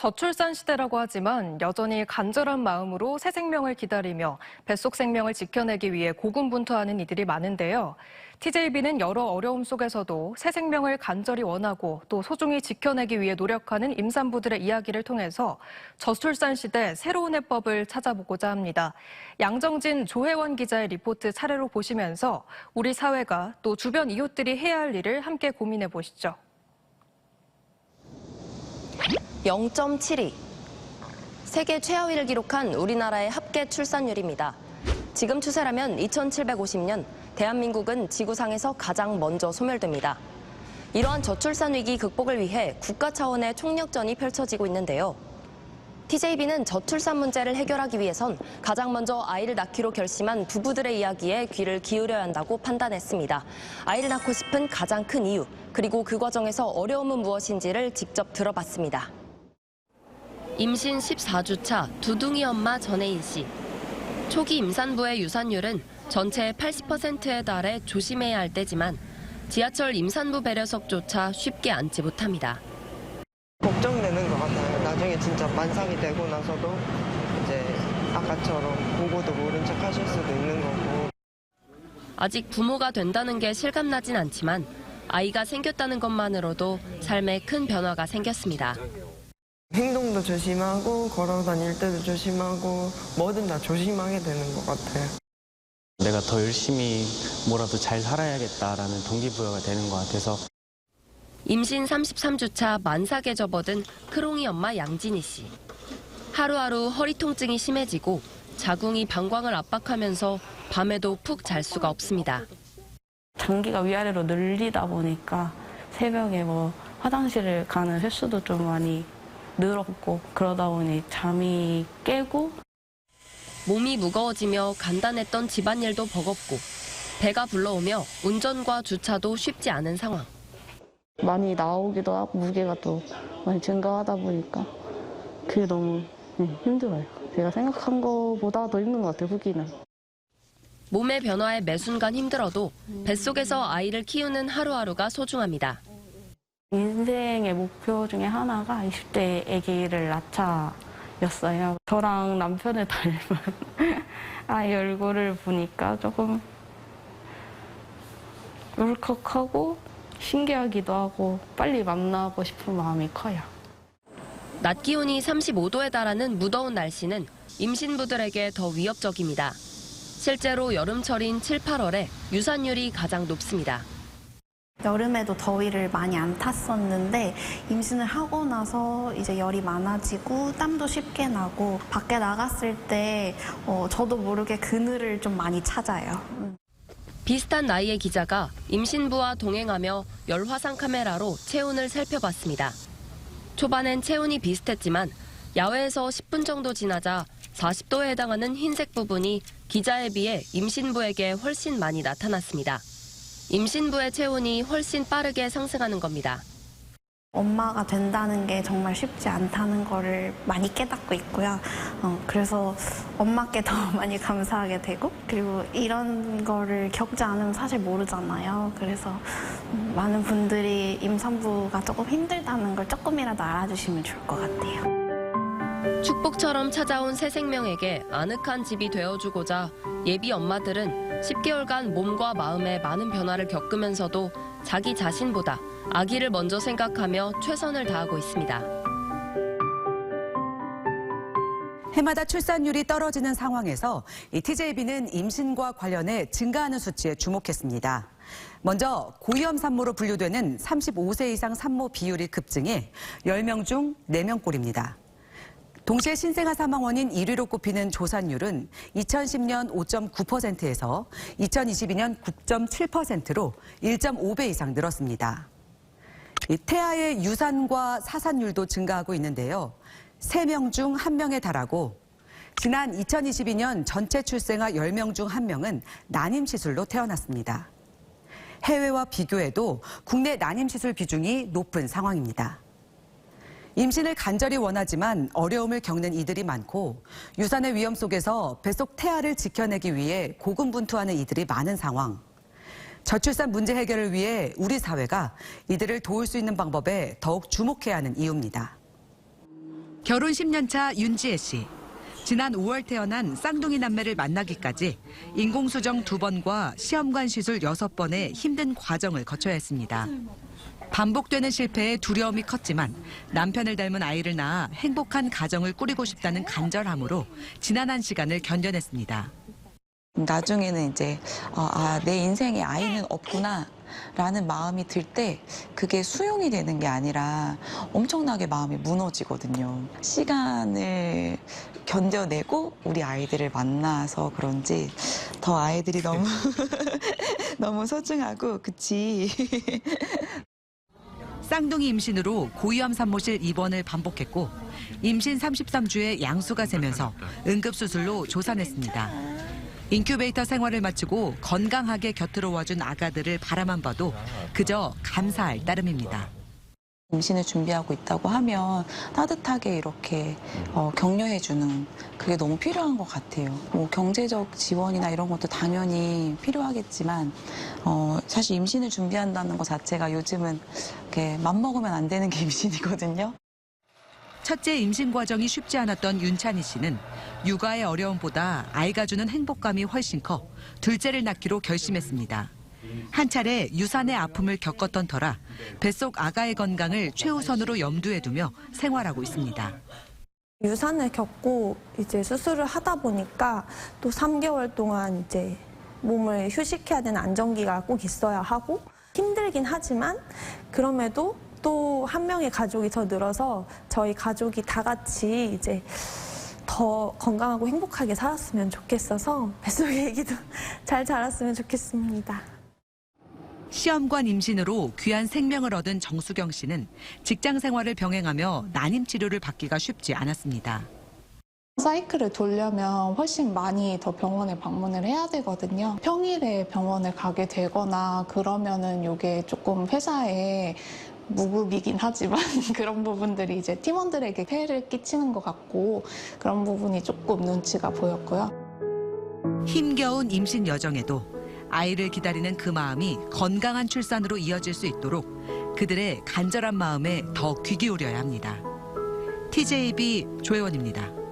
저출산 시대라고 하지만 여전히 간절한 마음으로 새 생명을 기다리며 뱃속 생명을 지켜내기 위해 고군분투하는 이들이 많은데요. TJB는 여러 어려움 속에서도 새 생명을 간절히 원하고 또 소중히 지켜내기 위해 노력하는 임산부들의 이야기를 통해서 저출산 시대 새로운 해법을 찾아보고자 합니다. 양정진, 조혜원 기자의 리포트 차례로 보시면서 우리 사회가 또 주변 이웃들이 해야 할 일을 함께 고민해 보시죠. 0.72. 세계 최하위를 기록한 우리나라의 합계 출산율입니다. 지금 추세라면 2750년 대한민국은 지구상에서 가장 먼저 소멸됩니다. 이러한 저출산 위기 극복을 위해 국가 차원의 총력전이 펼쳐지고 있는데요. TJB는 저출산 문제를 해결하기 위해선 가장 먼저 아이를 낳기로 결심한 부부들의 이야기에 귀를 기울여야 한다고 판단했습니다. 아이를 낳고 싶은 가장 큰 이유, 그리고 그 과정에서 어려움은 무엇인지를 직접 들어봤습니다. 임신 14주차 두둥이 엄마 전혜인 씨. 초기 임산부의 유산율은 전체의 80%에 달해 조심해야 할 때지만 지하철 임산부 배려석조차 쉽게 앉지 못합니다. 걱정되는 것 같아요. 나중에 진짜 만삭이 되고 나서도 이제 아까처럼 보고도 모른 척 하실 수도 있는 거고. 아직 부모가 된다는 게 실감나진 않지만 아이가 생겼다는 것만으로도 삶에 큰 변화가 생겼습니다. 행동도 조심하고 걸어 다닐 때도 조심하고 뭐든 다 조심하게 되는 것 같아요. 내가 더 열심히 뭐라도 잘 살아야겠다라는 동기부여가 되는 것 같아서. 임신 33주차 만삭에 접어든 크롱이 엄마 양진희 씨. 하루하루 허리 통증이 심해지고 자궁이 방광을 압박하면서 밤에도 푹 잘 수가 없습니다. 장기가 위아래로 늘리다 보니까 새벽에 화장실을 가는 횟수도 좀 많이 늘었고 그러다 보니 잠이 깨고 몸이 무거워지며 간단했던 집안일도 버겁고 배가 불러오며 운전과 주차도 쉽지 않은 상황. 많이 나오기도 하고 무게가 또 많이 증가하다 보니까 그게 너무 힘들어요. 제가 생각한 것보다 더 힘든 것 같아요, 후기는. 몸의 변화에 매 순간 힘들어도 뱃속에서 아이를 키우는 하루하루가 소중합니다. 인생의 목표 중에 하나가 20대 아기를 낳자였어요. 저랑 남편을 닮은 아이 얼굴을 보니까 조금 울컥하고 신기하기도 하고 빨리 만나고 싶은 마음이 커요. 낮 기온이 35도에 달하는 무더운 날씨는 임신부들에게 더 위협적입니다. 실제로 여름철인 7, 8월에 유산율이 가장 높습니다. 여름에도 더위를 많이 안 탔었는데 임신을 하고 나서 이제 열이 많아지고 땀도 쉽게 나고 밖에 나갔을 때 저도 모르게 그늘을 좀 많이 찾아요. 비슷한 나이의 기자가 임신부와 동행하며 열화상 카메라로 체온을 살펴봤습니다. 초반엔 체온이 비슷했지만 야외에서 10분 정도 지나자 40도에 해당하는 흰색 부분이 기자에 비해 임신부에게 훨씬 많이 나타났습니다. 임신부의 체온이 훨씬 빠르게 상승하는 겁니다. 엄마가 된다는 게 정말 쉽지 않다는 거를 많이 깨닫고 있고요. 그래서 엄마께 더 많이 감사하게 되고 그리고 이런 거를 겪지 않으면 사실 모르잖아요. 그래서 많은 분들이 임산부가 조금 힘들다는 걸 조금이라도 알아주시면 좋을 것 같아요. 축복처럼 찾아온 새 생명에게 아늑한 집이 되어주고자 예비 엄마들은 10개월간 몸과 마음에 많은 변화를 겪으면서도 자기 자신보다 아기를 먼저 생각하며 최선을 다하고 있습니다. 해마다 출산율이 떨어지는 상황에서 TJB는 임신과 관련해 증가하는 수치에 주목했습니다. 먼저 고위험 산모로 분류되는 35세 이상 산모 비율이 급증해 10명 중 4명꼴입니다. 동시에 신생아 사망 원인 1위로 꼽히는 조산율은 2010년 5.9%에서 2022년 9.7%로 1.5배 이상 늘었습니다. 태아의 유산과 사산율도 증가하고 있는데요. 3명 중 1명에 달하고 지난 2022년 전체 출생아 10명 중 1명은 난임 시술로 태어났습니다. 해외와 비교해도 국내 난임 시술 비중이 높은 상황입니다. 임신을 간절히 원하지만 어려움을 겪는 이들이 많고 유산의 위험 속에서 뱃속 태아를 지켜내기 위해 고군분투하는 이들이 많은 상황. 저출산 문제 해결을 위해 우리 사회가 이들을 도울 수 있는 방법에 더욱 주목해야 하는 이유입니다. 결혼 10년 차 윤지혜 씨. 지난 5월 태어난 쌍둥이 남매를 만나기까지 인공수정 2번과 시험관 시술 6번의 힘든 과정을 거쳐야 했습니다. 반복되는 실패에 두려움이 컸지만 남편을 닮은 아이를 낳아 행복한 가정을 꾸리고 싶다는 간절함으로 지난한 시간을 견뎌냈습니다. 나중에는 이제 내 인생에 아이는 없구나 라는 마음이 들 때 그게 수용이 되는 게 아니라 엄청나게 마음이 무너지거든요. 시간을 견뎌내고 우리 아이들을 만나서 그런지 더 아이들이 너무 너무 소중하고 그치. 쌍둥이 임신으로 고위험 산모실 입원을 반복했고 임신 33주에 양수가 세면서 응급수술로 조산했습니다. 인큐베이터 생활을 마치고 건강하게 곁으로 와준 아가들을 바라만 봐도 그저 감사할 따름입니다. 임신을 준비하고 있다고 하면 따뜻하게 이렇게 격려해주는 그게 너무 필요한 것 같아요. 뭐 경제적 지원이나 이런 것도 당연히 필요하겠지만 사실 임신을 준비한다는 것 자체가 요즘은 이렇게 맘먹으면 안 되는 게 임신이거든요. 첫째 임신 과정이 쉽지 않았던 윤찬희 씨는 육아의 어려움보다 아이가 주는 행복감이 훨씬 커 둘째를 낳기로 결심했습니다. 한 차례 유산의 아픔을 겪었던 터라 뱃속 아가의 건강을 최우선으로 염두에 두며 생활하고 있습니다. 유산을 겪고 이제 수술을 하다 보니까 또 3개월 동안 이제 몸을 휴식해야 되는 안정기가 꼭 있어야 하고 힘들긴 하지만 그럼에도 또 한 명의 가족이 더 늘어서 저희 가족이 다 같이 이제 더 건강하고 행복하게 살았으면 좋겠어서 뱃속의 아기도 잘 자랐으면 좋겠습니다. 시험관 임신으로 귀한 생명을 얻은 정수경 씨는 직장 생활을 병행하며 난임 치료를 받기가 쉽지 않았습니다. 사이클을 돌려면 훨씬 많이 더 병원에 방문을 해야 되거든요. 평일에 병원을 가게 되거나 그러면은 이게 조금 회사에 무급이긴 하지만 그런 부분들이 이제 팀원들에게 폐해를 끼치는 것 같고 그런 부분이 조금 눈치가 보였고요. 힘겨운 임신 여정에도 아이를 기다리는 그 마음이 건강한 출산으로 이어질 수 있도록 그들의 간절한 마음에 더 귀 기울여야 합니다. TJB 조혜원입니다.